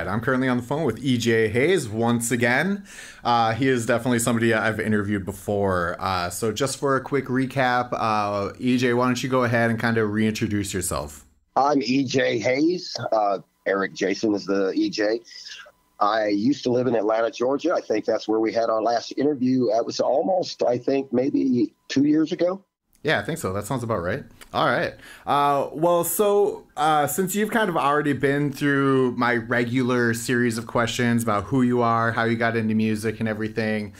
right. I'm currently on the phone with EJ Hayes once again. He is definitely somebody I've interviewed before. So just for a quick recap, EJ, why don't you go ahead and kind of reintroduce yourself? I'm EJ Hayes. Eric Jason is the EJ. I used to live in Atlanta, Georgia. I think that's where we had our last interview. It was almost, I think, maybe 2 years ago. Yeah, I think so. That sounds about right. All right. Since you've kind of already been through my regular series of questions about who you are, how you got into music and everything,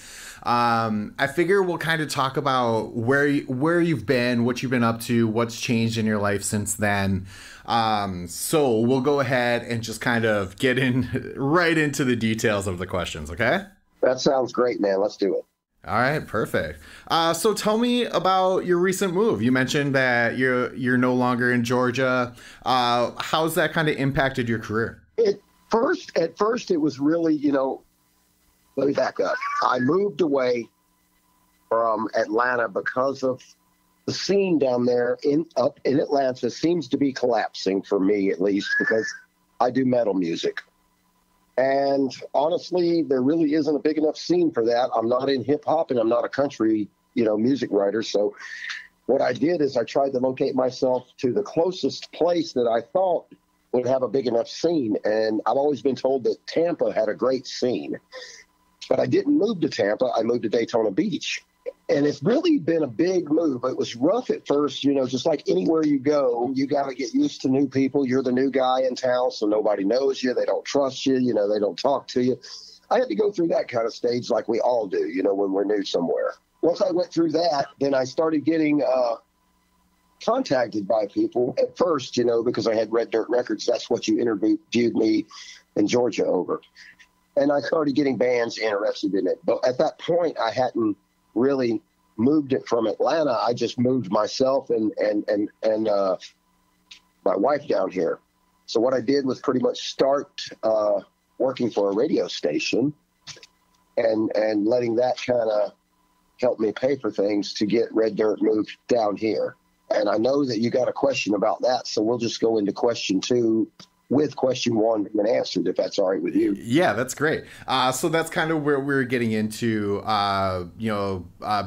I figure we'll kind of talk about where you've been, what you've been up to, what's changed in your life since then. So we'll go ahead and just kind of get in right into the details of the questions, okay? That sounds great, man. Let's do it. All right, perfect. So tell me about your recent move. You mentioned that you're no longer in Georgia. How's that kind of impacted your career? At first, it was really, let me back up. I moved away from Atlanta because of the scene down there up in Atlanta seems to be collapsing for me, at least, because I do metal music. And honestly, there really isn't a big enough scene for that. I'm not in hip hop and I'm not a country, music writer. So what I did is I tried to locate myself to the closest place that I thought would have a big enough scene. And I've always been told that Tampa had a great scene. But I didn't move to Tampa. I moved to Daytona Beach. And it's really been a big move. It was rough at first, just like anywhere you go, you got to get used to new people. You're the new guy in town, so nobody knows you. They don't trust you. They don't talk to you. I had to go through that kind of stage like we all do, when we're new somewhere. Once I went through that, then I started getting contacted by people at first, because I had Red Dirt Records. That's what you interviewed me in Georgia over. And I started getting bands interested in it. But at that point, I hadn't really moved it from Atlanta. I just moved myself and my wife down here. So what I did was pretty much start working for a radio station and letting that kind of help me pay for things to get Red Dirt moved down here. And I know that you got a question about that, so we'll just go into question 2 with question 1 being answered, if that's all right with you. Yeah, that's great. So that's kind of where we're getting into,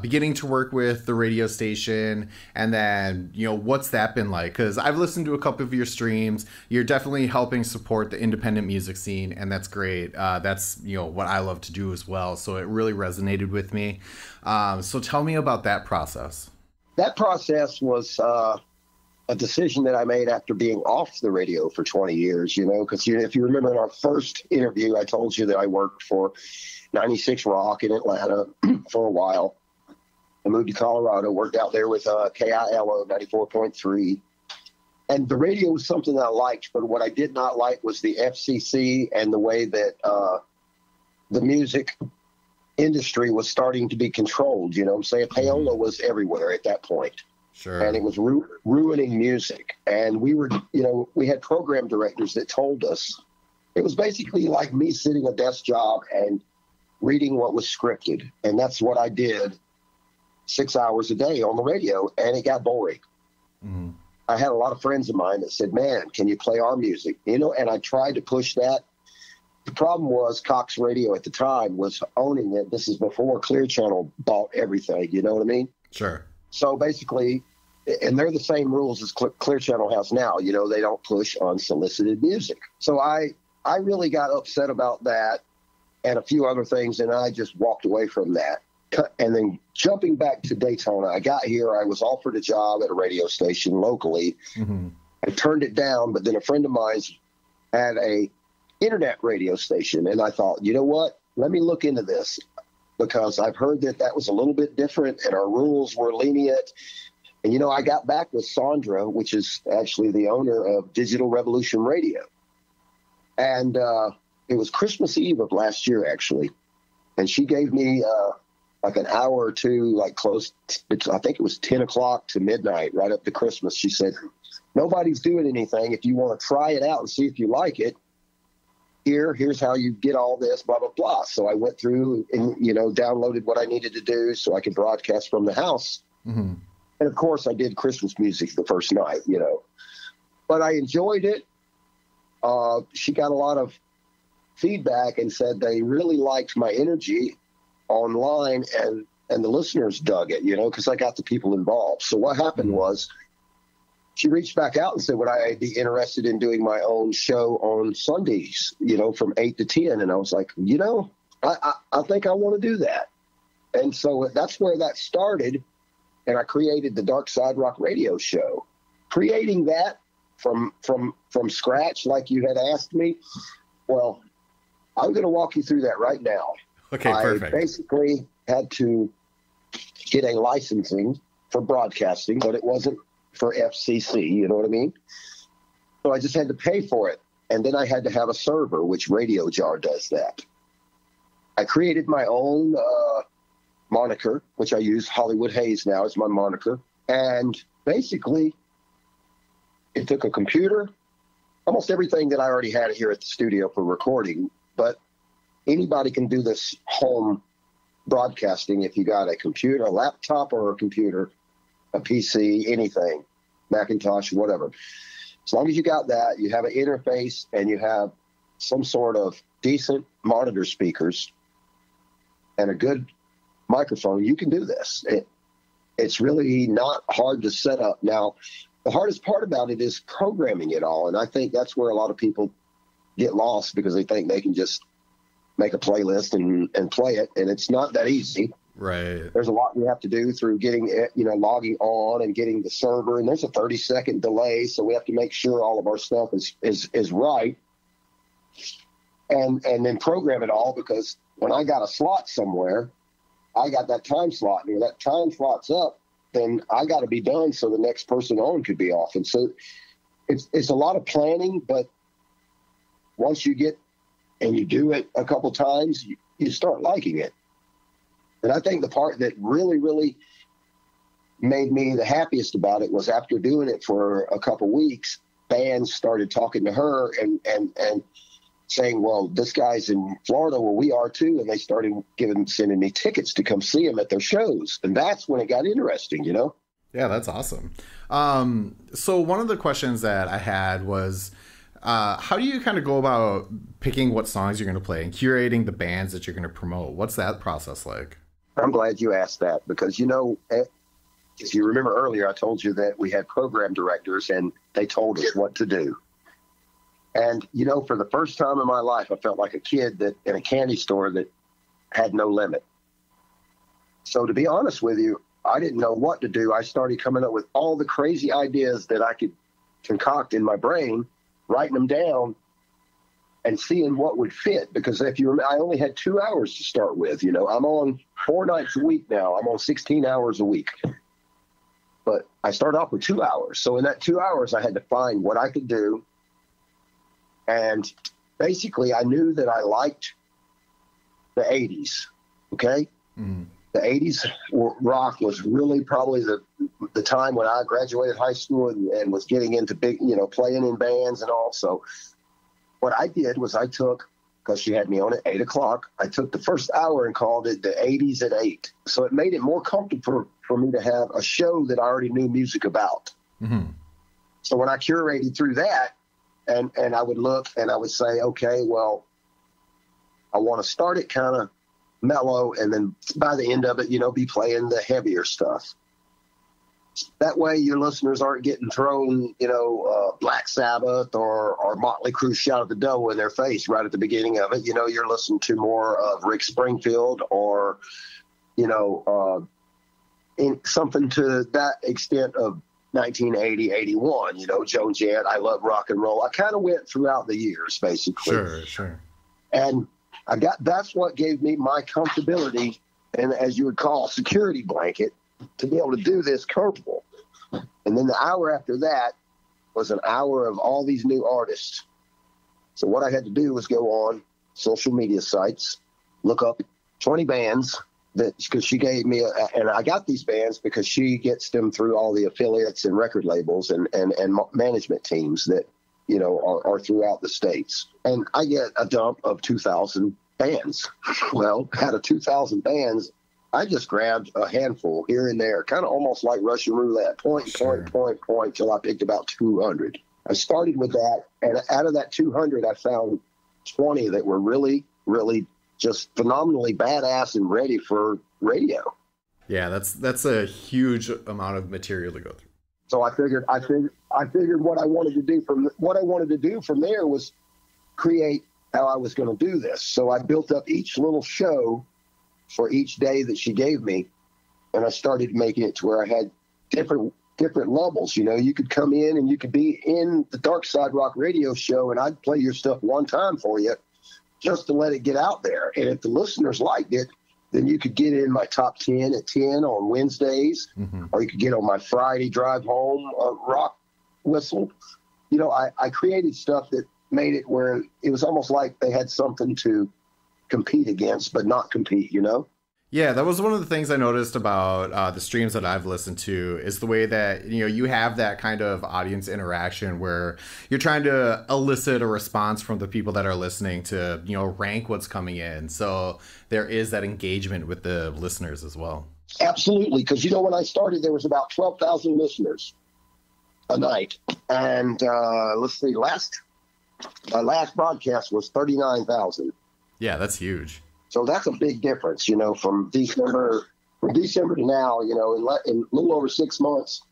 beginning to work with the radio station, and then, what's that been like? Because I've listened to a couple of your streams. You're definitely helping support the independent music scene, and that's great. That's, what I love to do as well. So it really resonated with me. So tell me about that process. That process was a decision that I made after being off the radio for 20 years, because if you remember in our first interview, I told you that I worked for 96 Rock in Atlanta for a while. I moved to Colorado, worked out there with KILO 94.3. And the radio was something that I liked, but what I did not like was the FCC and the way that the music industry was starting to be controlled. I'm saying? Payola was everywhere at that point. Sure. And it was ruining music. And we were, we had program directors that told us it was basically like me sitting a desk job and reading what was scripted. And that's what I did 6 hours a day on the radio. And it got boring. Mm-hmm. I had a lot of friends of mine that said, man, can you play our music? And I tried to push that. The problem was Cox Radio at the time was owning it. This is before Clear Channel bought everything. You know what I mean? Sure. So basically, and they're the same rules as Clear Channel has now. They don't push unsolicited music. So I really got upset about that and a few other things, and I just walked away from that. And then jumping back to Daytona, I got here. I was offered a job at a radio station locally. Mm-hmm. I turned it down, but then a friend of mine had a internet radio station, and I thought, you know what? Let me look into this, because I've heard that was a little bit different and our rules were lenient. And, I got back with Sandra, which is actually the owner of Digital Revolution Radio. And it was Christmas Eve of last year, actually. And she gave me like an hour or two, like I think it was 10 o'clock to midnight, right up to Christmas. She said, nobody's doing anything. If you want to try it out and see if you like it, here's how you get all this, blah, blah, blah. So I went through and, downloaded what I needed to do so I could broadcast from the house. Mm-hmm. And of course I did Christmas music the first night, but I enjoyed it. She got a lot of feedback and said they really liked my energy online, and the listeners dug it, because I got the people involved. So what happened was she reached back out and said, would I be interested in doing my own show on Sundays, from 8 to 10? And I was like, I think I want to do that. And so that's where that started. And I created the Dark Side Rock Radio Show. Creating that from scratch, like you had asked me, well, I'm going to walk you through that right now. Okay, perfect. I basically had to get a licensing for broadcasting, but it wasn't for FCC, you know what I mean? So I just had to pay for it. And then I had to have a server, which Radio Jar does that. I created my own moniker, which I use Hollywood Hayes now as my moniker. And basically, it took a computer, almost everything that I already had here at the studio for recording, but anybody can do this home broadcasting if you got a computer, a laptop or a computer, a PC, anything, Macintosh, whatever. As long as you got that, you have an interface and you have some sort of decent monitor speakers and a good microphone, you can do this. It's really not hard to set up. Now, the hardest part about it is programming it all, and I think that's where a lot of people get lost because they think they can just make a playlist and play it, and it's not that easy. Right. There's a lot we have to do through getting it, logging on and getting the server, and there's a 30-second delay, so we have to make sure all of our stuff is right, and then program it all, because when I got a slot somewhere, I got that time slot, and when that time slot's up, then I got to be done so the next person on could be off. And so it's a lot of planning, but once you get and you do it a couple times, you start liking it. And I think the part that really, really made me the happiest about it was after doing it for a couple weeks, bands started talking to her and saying, well, this guy's in Florida where we are too. And they started sending me tickets to come see him at their shows. And that's when it got interesting, Yeah, that's awesome. So one of the questions that I had was, how do you kind of go about picking what songs you're going to play and curating the bands that you're going to promote? What's that process like? I'm glad you asked that because, if you remember earlier, I told you that we had program directors and they told us what to do. And, for the first time in my life, I felt like a kid that in a candy store that had no limit. So to be honest with you, I didn't know what to do. I started coming up with all the crazy ideas that I could concoct in my brain, writing them down and seeing what would fit. Because if you remember, I only had 2 hours to start with. I'm on 4 nights a week now. I'm on 16 hours a week. But I started off with 2 hours. So in that 2 hours, I had to find what I could do. And basically, I knew that I liked the 80s, okay? Mm. The 80s rock was really probably the time when I graduated high school and was getting into big, playing in bands and all. So what I did was I took, because she had me on at 8 o'clock, I took the first hour and called it the 80s at 8. So it made it more comfortable for me to have a show that I already knew music about. Mm-hmm. So when I curated through that, and I would look and I would say, okay, well, I want to start it kind of mellow, and then by the end of it, be playing the heavier stuff. That way your listeners aren't getting thrown, Black Sabbath or Motley Crue Shout at the Devil in their face right at the beginning of it. You're listening to more of Rick Springfield or, in something to that extent of 1980, 81, Joan Jett, I Love Rock and Roll. I kind of went throughout the years, basically. Sure. And that's what gave me my comfortability and, as you would call, security blanket to be able to do this comfortable. And then the hour after that was an hour of all these new artists. So what I had to do was go on social media sites, look up 20 bands because she gave me, and I got these bands because she gets them through all the affiliates and record labels and management teams that, are throughout the states. And I get a dump of 2,000 bands. Well, out of 2,000 bands, I just grabbed a handful here and there, kind of almost like Russian roulette, point, till I picked about 200. I started with that, and out of that 200, I found 20 that were really, really just phenomenally badass and ready for radio. Yeah, that's a huge amount of material to go through. So I figured what I wanted to do from there was create how I was going to do this. So I built up each little show for each day that she gave me, and I started making it to where I had different levels. You know, you could come in and you could be in the Dark Side Rock radio show, and I'd play your stuff one time for you just to let it get out there. And if the listeners liked it, then you could get in my top 10 at 10 on Wednesdays, or you could get on my Friday drive home rock whistle. You know, I created stuff that made it where it was almost like they had something to compete against, but not compete, you know? Yeah, that was one of the things I noticed about the streams that I've listened to is the way that, you know, you have that kind of audience interaction where you're trying to elicit a response from the people that are listening to, you know, rank what's coming in. So there is that engagement with the listeners as well. Absolutely. Because, you know, when I started, there was about 12,000 listeners a night. And let's see, my last broadcast was 39,000. Yeah, that's huge. So that's a big difference, you know, from December to now, you know, in a little over 6 months,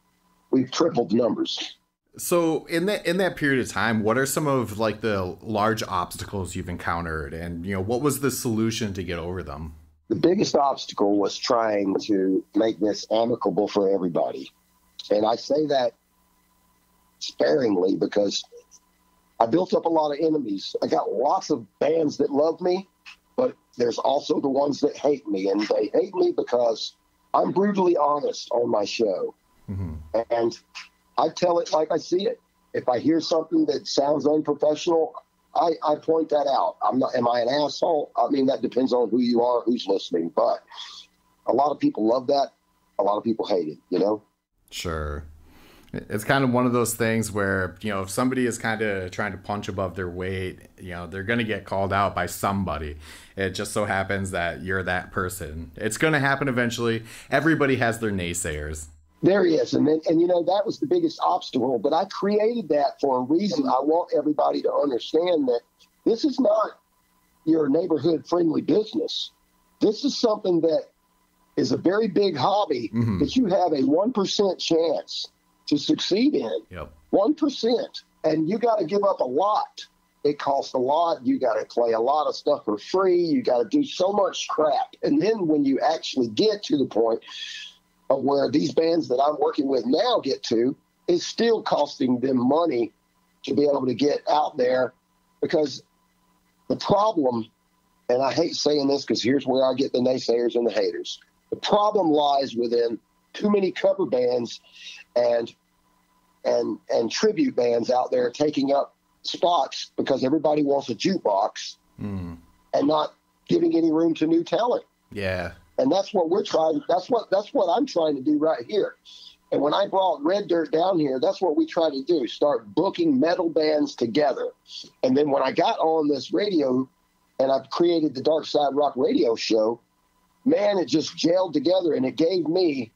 we've tripled the numbers. So in that period of time, what are some of like the large obstacles you've encountered, and, you know, what was the solution to get over them? The biggest obstacle was trying to make this amicable for everybody. And I say that sparingly because I built up a lot of enemies. I got lots of bands that love me, but there's also the ones that hate me, and they hate me because I'm brutally honest on my show. And I tell it like I see it. If I hear something that sounds unprofessional, I point that out. Am I an asshole? I mean, that depends on who you are, who's listening. But a lot of people love that. A lot of people hate it, you know? Sure. It's kind of one of those things where, you know, if somebody is kind of trying to punch above their weight, you know, they're going to get called out by somebody. It just so happens that you're that person. It's going to happen eventually. Everybody has their naysayers. There he is. And you know, that was the biggest obstacle. But I created that for a reason. I want everybody to understand that this is not your neighborhood friendly business. This is something that is a very big hobby that you have a 1% chance to succeed in. 1%. And you got to give up a lot. It costs a lot. You got to play a lot of stuff for free. You got to do so much crap. And then when you actually get to the point of where these bands that I'm working with now get to, it's still costing them money to be able to get out there. Because the problem, and I hate saying this because here's where I get the naysayers and the haters. The problem lies within too many cover bands and tribute bands out there taking up spots because everybody wants a jukebox and not giving any room to new talent. Yeah. And that's what we're trying. That's what I'm trying to do right here. And when I brought Red Dirt down here, that's what we try to do. Start booking metal bands together. And then when I got on this radio and I've created the Dark Side Rock radio show, man, it just gelled together, and it gave me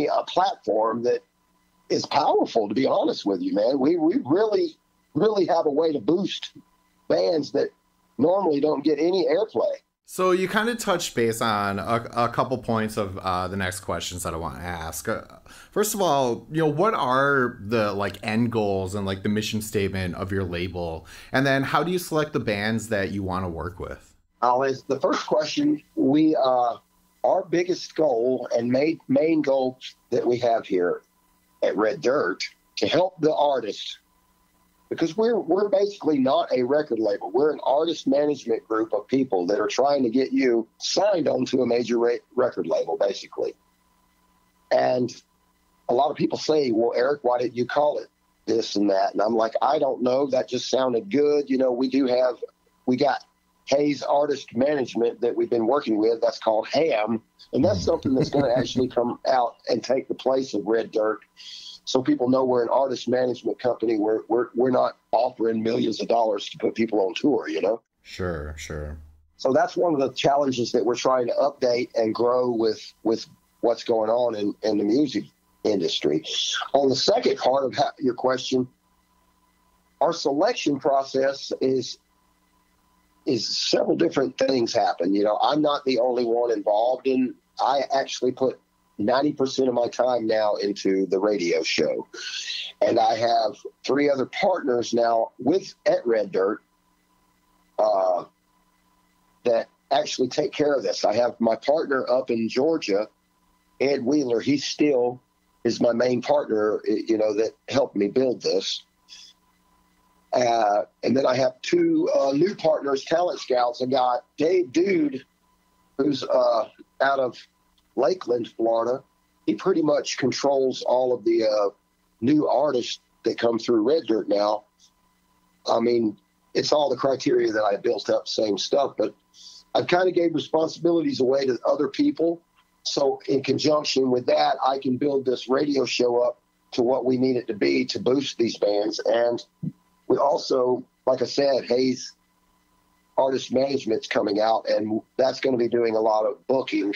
a platform that is powerful, to be honest with you, man. We really, really have a way to boost bands that normally don't get any airplay. So you kind of touched base on a couple points of the next questions that I want to ask. First of all, you know, what are the like end goals and like the mission statement of your label? And then how do you select the bands that you want to work with? I'll answer the first question. Our biggest goal and main goal that we have here at Red Dirt to help the artists, because we're basically not a record label. We're an artist management group of people that are trying to get you signed onto a major record label, basically. And a lot of people say, well, Eric, why did you call it this and that? And I'm like, I don't know. That just sounded good. You know, we got Hayes Artist Management that we've been working with. That's called HAM. And that's something that's going to actually come out and take the place of Red Dirt. So people know we're an artist management company. We're not offering millions of dollars to put people on tour, you know? Sure. So that's one of the challenges that we're trying to update and grow with what's going on in the music industry. On the second part of your question, our selection process is several different things happen. You know, I'm not the only one involved in. I actually put 90% of my time now into the radio show, and I have 3 other partners now at Red Dirt that actually take care of this. I have my partner up in Georgia, Ed Wheeler. He still is my main partner, you know, that helped me build this. And then I have 2 new partners, talent scouts. I got Dave Dude, who's out of Lakeland, Florida. He pretty much controls all of the new artists that come through Red Dirt now. I mean, it's all the criteria that I built up, same stuff, but I kind of gave responsibilities away to other people. So in conjunction with that, I can build this radio show up to what we need it to be to boost these bands. And we also, like I said, Hayes Artist Management's coming out, and that's going to be doing a lot of booking.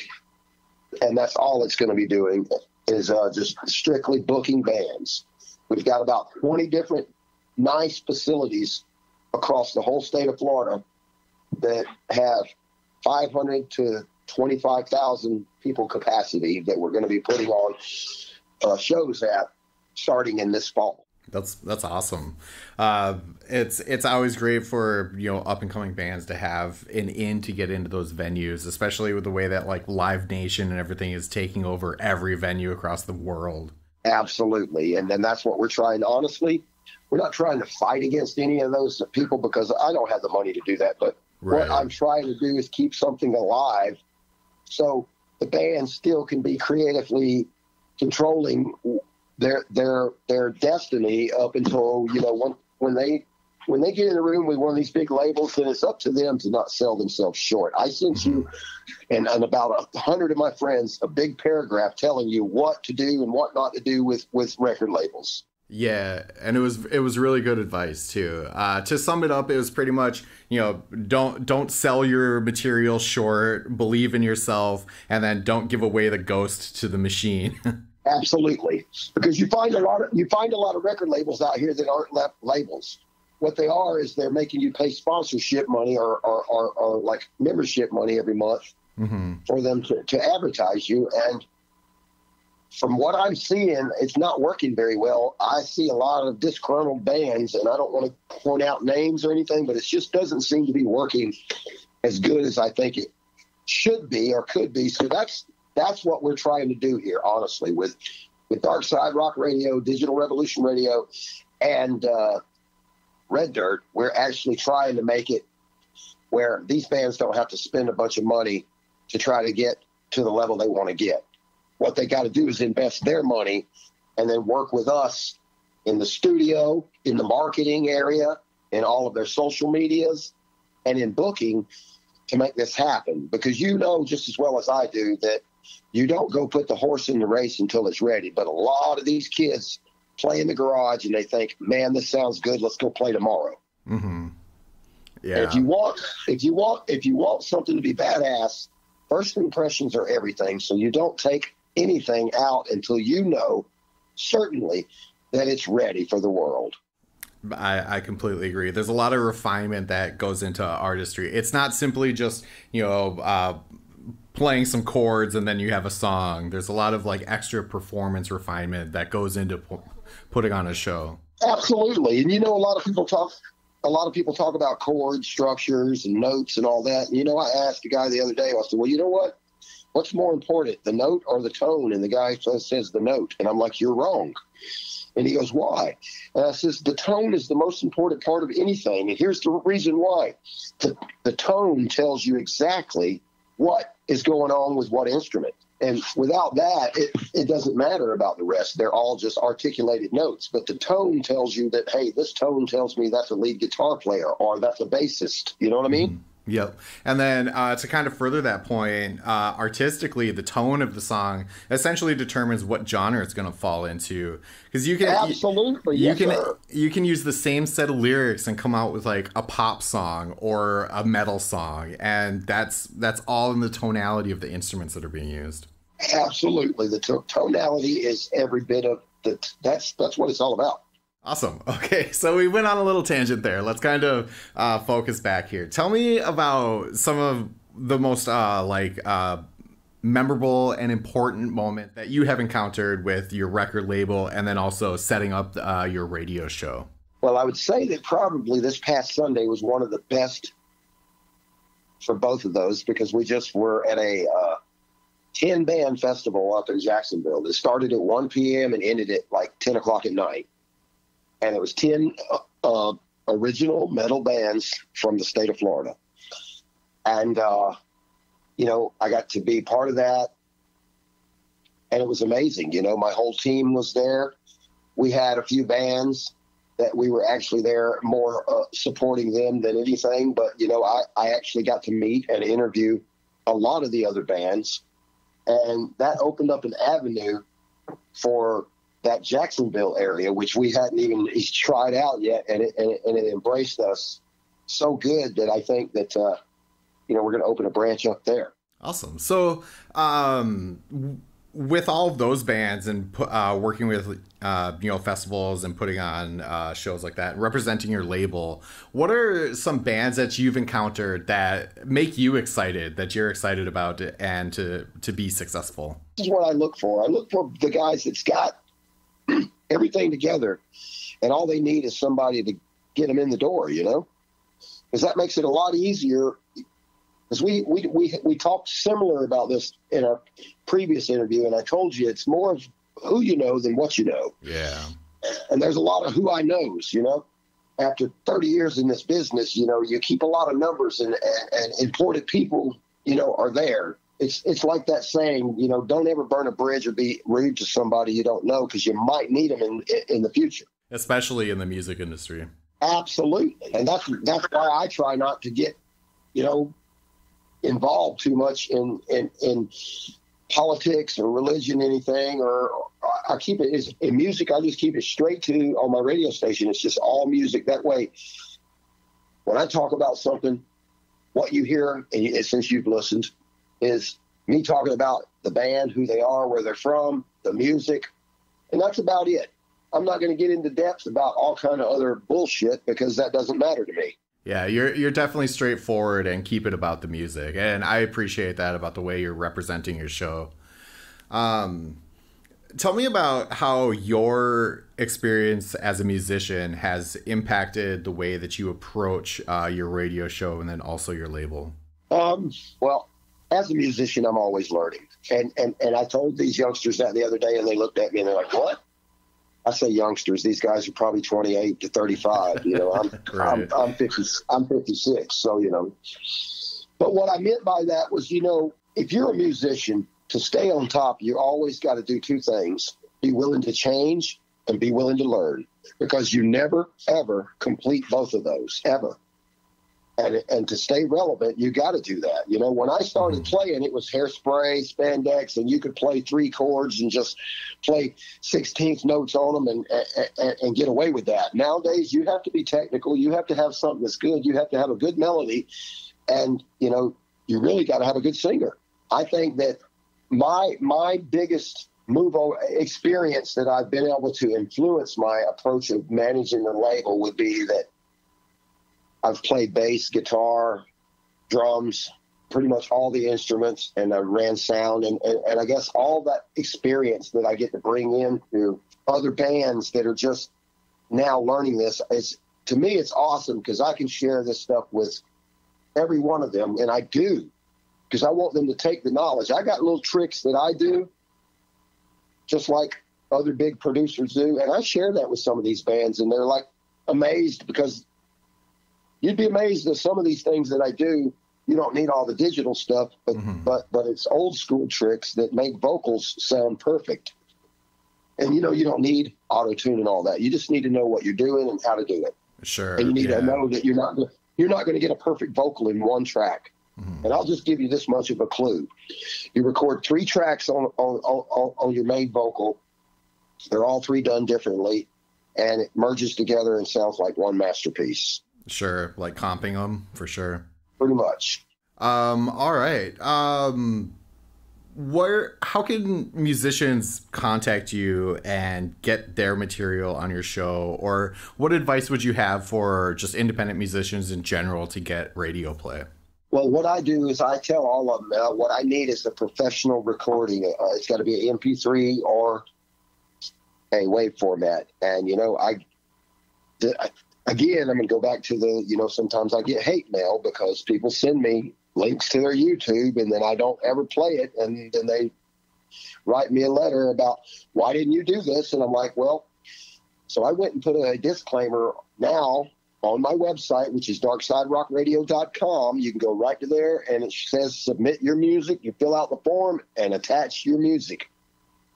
And that's all it's going to be doing is just strictly booking bands. We've got about 20 different nice facilities across the whole state of Florida that have 500 to 25,000 people capacity that we're going to be putting on shows at starting in this fall. That's awesome. It's always great for, you know, up and coming bands to have an in to get into those venues, especially with the way that like Live Nation and everything is taking over every venue across the world. Absolutely. And then that's what we're trying to, honestly, we're not trying to fight against any of those people because I don't have the money to do that. But What I'm trying to do is keep something alive so the band still can be creatively controlling their destiny up until, you know, when they get in a room with one of these big labels, then it's up to them to not sell themselves short. I sent you and about 100 of my friends a big paragraph telling you what to do and what not to do with record labels. Yeah, and it was really good advice too. To sum it up, it was pretty much, you know, don't sell your material short, believe in yourself, and then don't give away the ghost to the machine. Absolutely, because you find a lot of record labels out here that aren't labels. What they are is they're making you pay sponsorship money or like membership money every month for them to advertise you. And from what I'm seeing, it's not working very well. I see a lot of disgruntled bands, and I don't want to point out names or anything, but it just doesn't seem to be working as good as I think it should be or could be. So that's what we're trying to do here, honestly, with Dark Side Rock Radio, Digital Revolution Radio, and Red Dirt. We're actually trying to make it where these bands don't have to spend a bunch of money to try to get to the level they want to get. What they got to do is invest their money and then work with us in the studio, in the marketing area, in all of their social medias, and in booking to make this happen. Because you know just as well as I do that you don't go put the horse in the race until it's ready. But a lot of these kids play in the garage and they think, man, this sounds good. Let's go play tomorrow. Mm-hmm. Yeah. And if you want something to be badass, first impressions are everything. So you don't take anything out until you know certainly that it's ready for the world. I completely agree. There's a lot of refinement that goes into artistry. It's not simply just, you know, playing some chords and then you have a song. There's a lot of like extra performance refinement that goes into putting on a show. Absolutely. And you know, a lot of people talk about chord structures and notes and all that. And, you know, I asked a guy the other day, I said, well, you know what? What's more important, the note or the tone? And the guy says the note. And I'm like, you're wrong. And he goes, why? And I says, the tone is the most important part of anything. And here's the reason why. The tone tells you exactly what is going on with what instrument. And without that, it doesn't matter about the rest. They're all just articulated notes. But the tone tells you that, hey, this tone tells me that's a lead guitar player or that's a bassist. You know what I mean? Mm-hmm. Yep. And then to kind of further that point, artistically, the tone of the song essentially determines what genre it's going to fall into. Because you can absolutely you can use the same set of lyrics and come out with like a pop song or a metal song, and that's all in the tonality of the instruments that are being used. Absolutely, the tonality is every bit of that's what it's all about. Awesome. Okay, so we went on a little tangent there. Let's kind of focus back here. Tell me about some of the most memorable and important moment that you have encountered with your record label, and then also setting up your radio show. Well, I would say that probably this past Sunday was one of the best for both of those, because we just were at a 10-band festival up in Jacksonville. It started at 1 p.m. and ended at like 10 o'clock at night. And it was 10 original metal bands from the state of Florida. And, I got to be part of that. And it was amazing. My whole team was there. We had a few bands that we were actually there more supporting them than anything. But, I actually got to meet and interview a lot of the other bands. And that opened up an avenue for that Jacksonville area, which we hadn't even tried out yet. And it embraced us so good that I think that, we're going to open a branch up there. Awesome. So, with all of those bands and working with festivals and putting on shows like that, representing your label, what are some bands that you've encountered that make you excited, that you're excited about, and to be successful? This is what I look for. I look for the guys that's got everything together, and all they need is somebody to get them in the door. Because that makes it a lot easier. Because we talked similar about this in our previous interview, and I told you it's more of who you know than what you know. Yeah. And there's a lot of who I knows, After 30 years in this business, you keep a lot of numbers, and important people, are there. It's like that saying, don't ever burn a bridge or be rude to somebody you don't know, because you might need them in the future. Especially in the music industry. Absolutely. And that's why I try not to get, involved too much in politics or religion, anything, or I keep it in music. I just keep it straight to on my radio station. It's just all music. That way, when I talk about something, what you hear, and since you've listened, is me talking about the band, who they are, where they're from, the music, and that's about it. I'm not going to get into depth about all kind of other bullshit, because that doesn't matter to me. Yeah, you're definitely straightforward and keep it about the music, and I appreciate that about the way you're representing your show. Tell me about how your experience as a musician has impacted the way that you approach your radio show, and then also your label. Well, as a musician, I'm always learning, and I told these youngsters that the other day, and they looked at me and they're like, "What?" I say youngsters. These guys are probably 28 to 35. I'm I'm 50. I'm 56. So But what I meant by that was, if you're a musician, to stay on top, you always got to do two things: be willing to change and be willing to learn, because you never ever complete both of those ever. And to stay relevant, you got to do that. When I started playing, it was hairspray, spandex, and you could play 3 chords and just play 16th notes on them and get away with that. Nowadays, you have to be technical. You have to have something that's good. You have to have a good melody, and you really got to have a good singer. I think that my biggest experience that I've been able to influence my approach of managing the label would be that I've played bass, guitar, drums, pretty much all the instruments, and I ran sound. And I guess all that experience that I get to bring into other bands that are just now learning this to me, it's awesome, because I can share this stuff with every one of them. And I do, because I want them to take the knowledge. I got little tricks that I do, just like other big producers do. And I share that with some of these bands, and they're like amazed, because you'd be amazed at some of these things that I do. You don't need all the digital stuff, but it's old school tricks that make vocals sound perfect. And you don't need auto-tune and all that. You just need to know what you're doing and how to do it. Sure. And you need to know that you're not going to get a perfect vocal in one track. And I'll just give you this much of a clue. You record 3 tracks on your main vocal. They're all 3 done differently, and it merges together and sounds like one masterpiece. Sure, like comping them, for sure. Pretty much. All right. how can musicians contact you and get their material on your show? Or what advice would you have for just independent musicians in general to get radio play? Well, what I do is I tell all of them what I need is a professional recording. It's got to be an MP3 or a WAV format. And, again, I'm going to go back to sometimes I get hate mail because people send me links to their YouTube and then I don't ever play it. And then they write me a letter about, why didn't you do this? And I'm like, well, so I went and put a disclaimer now on my website, which is darksiderockradio.com. You can go right to there and it says submit your music. You fill out the form and attach your music.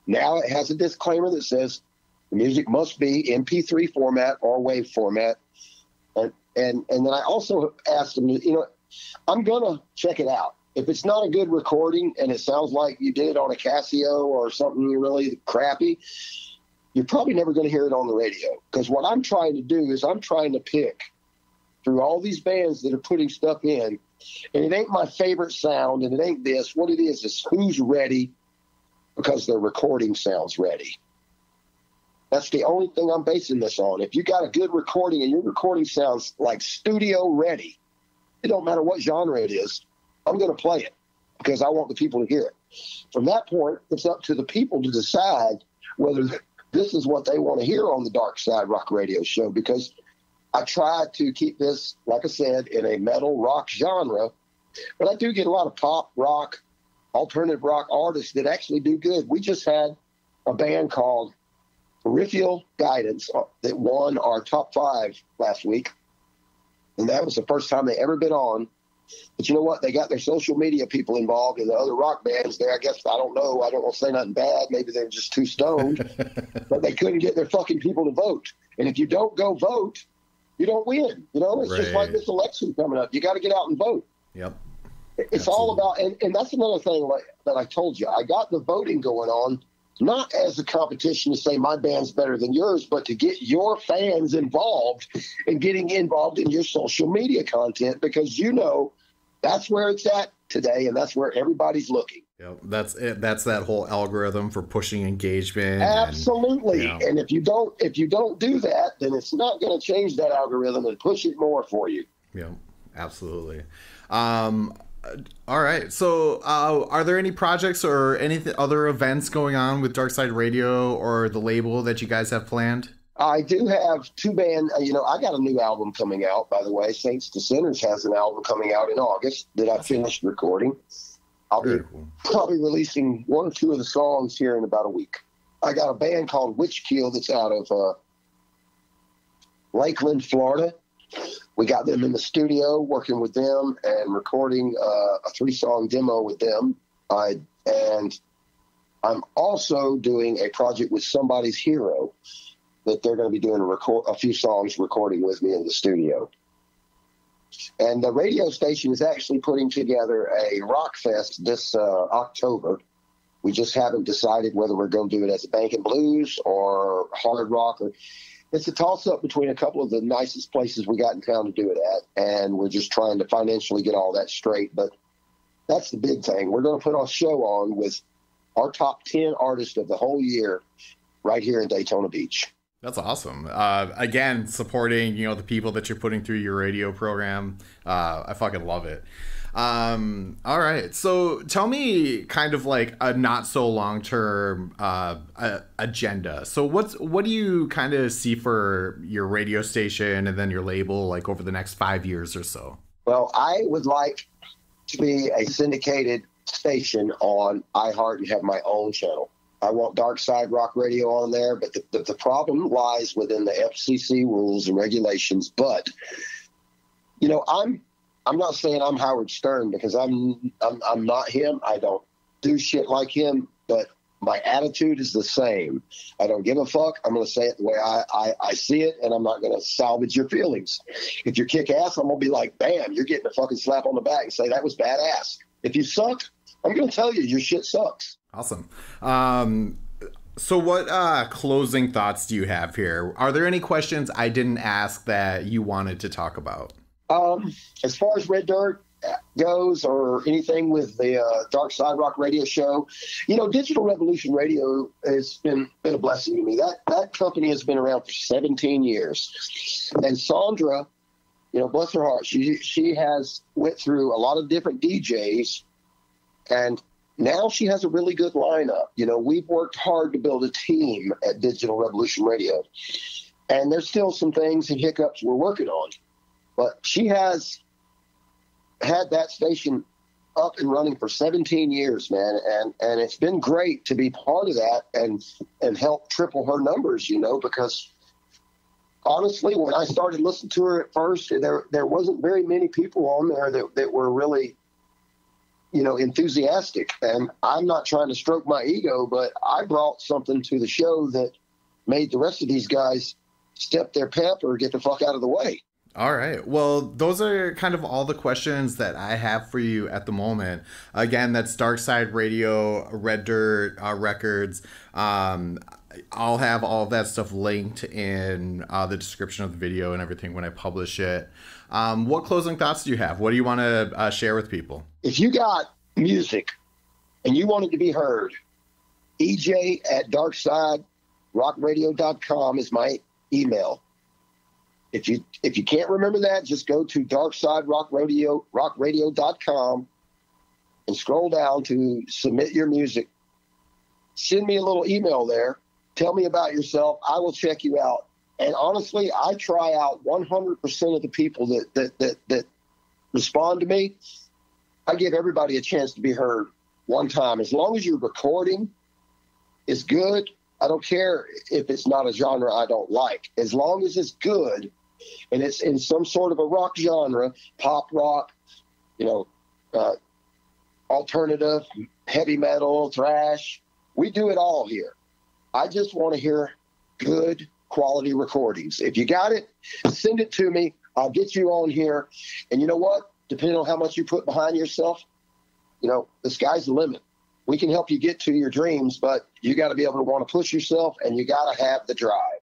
Now it has a disclaimer that says the music must be MP3 format or WAV format. And then I also asked them, I'm going to check it out. If it's not a good recording and it sounds like you did it on a Casio or something really crappy, you're probably never going to hear it on the radio. Because what I'm trying to do is I'm trying to pick through all these bands that are putting stuff in, and it ain't my favorite sound, and it ain't this. What it is who's ready because their recording sounds ready. That's the only thing I'm basing this on. If you got a good recording and your recording sounds like studio ready, it don't matter what genre it is, I'm going to play it because I want the people to hear it. From that point, it's up to the people to decide whether this is what they want to hear on the Dark Side Rock Radio show, because I try to keep this, like I said, in a metal rock genre, but I do get a lot of pop, rock, alternative rock artists that actually do good. We just had a band called Peripheral Guidance that won our top 5 last week. And that was the first time they ever been on. But you know what? They got their social media people involved in the other rock bands there. I guess, I don't know. I don't want to say nothing bad. Maybe they're just too stoned. But they couldn't get their fucking people to vote. And if you don't go vote, you don't win. It's just like this election coming up. You got to get out and vote. Yep. It's all about, and that's another thing that I told you. I got the voting going on, not as a competition to say my band's better than yours, but to get your fans involved and getting involved in your social media content, because that's where it's at today, and that's where everybody's looking. Yep, that's it. That's that whole algorithm for pushing engagement. Absolutely. And if you don't do that, then it's not going to change that algorithm and push it more for you. Yeah, absolutely. All right. So, are there any projects or any other events going on with Darkside Radio or the label that you guys have planned? I do have 2 bands. I got a new album coming out, by the way. Saints to Sinners has an album coming out in August that I finished recording. I'll be probably releasing 1 or 2 of the songs here in about a week. I got a band called Witchkill that's out of Lakeland, Florida. We got them in the studio working with them and recording a 3-song demo with them. And I'm also doing a project with Somebody's Hero that they're going to be doing a few songs recording with me in the studio. And the radio station is actually putting together a rock fest this October. We just haven't decided whether we're going to do it as a bank and blues or hard rock. It's a toss-up between a couple of the nicest places we got in town to do it at, and we're just trying to financially get all that straight. But that's the big thing. We're going to put our show on with our top 10 artists of the whole year right here in Daytona Beach. That's awesome. Again, supporting, the people that you're putting through your radio program. I fucking love it. All right. So tell me kind of like a not so long-term agenda. So what do you kind of see for your radio station and then your label like over the next 5 years or so? Well, I would like to be a syndicated station on iHeart and have my own channel. I want Dark Side Rock Radio on there, but the problem lies within the FCC rules and regulations. But, I'm not saying I'm Howard Stern because I'm not him. I don't do shit like him, but my attitude is the same. I don't give a fuck. I'm going to say it the way I see it, and I'm not going to salvage your feelings. If you kick ass, I'm going to be like, bam, you're getting a fucking slap on the back and say, that was badass. If you suck, I'm going to tell you, your shit sucks. Awesome. So what closing thoughts do you have here? Are there any questions I didn't ask that you wanted to talk about? As far as Red Dirt, goes, or anything with the Dark Side Rock Radio show, Digital Revolution Radio has been a blessing to me. That company has been around for 17 years, and Sandra, bless her heart, she has went through a lot of different DJs, and now she has a really good lineup. We've worked hard to build a team at Digital Revolution Radio, and there's still some things and hiccups we're working on, but she has had that station up and running for 17 years, man. And it's been great to be part of that and help triple her numbers, because honestly, when I started listening to her at first, there wasn't very many people on there that were really, enthusiastic. And I'm not trying to stroke my ego, but I brought something to the show that made the rest of these guys step their pep or get the fuck out of the way. All right. Well, those are kind of all the questions that I have for you at the moment. Again, that's Dark Side Radio, Red Dirt Records. I'll have all of that stuff linked in the description of the video and everything when I publish it. What closing thoughts do you have? What do you want to share with people? If you got music and you want it to be heard, EJ at darksiderockradio.com is my email. If you can't remember that, just go to darksiderockradio.com and scroll down to submit your music. Send me a little email there. Tell me about yourself. I will check you out. And honestly, I try out 100% of the people that respond to me. I give everybody a chance to be heard one time. As long as your recording is good, I don't care if it's not a genre I don't like. As long as it's good and it's in some sort of a rock genre, pop rock, alternative, heavy metal, thrash, we do it all here. I just want to hear good quality recordings. If you got it, send it to me. I'll get you on here. And you know what? Depending on how much you put behind yourself, the sky's the limit. We can help you get to your dreams, but you got to be able to want to push yourself, and you got to have the drive.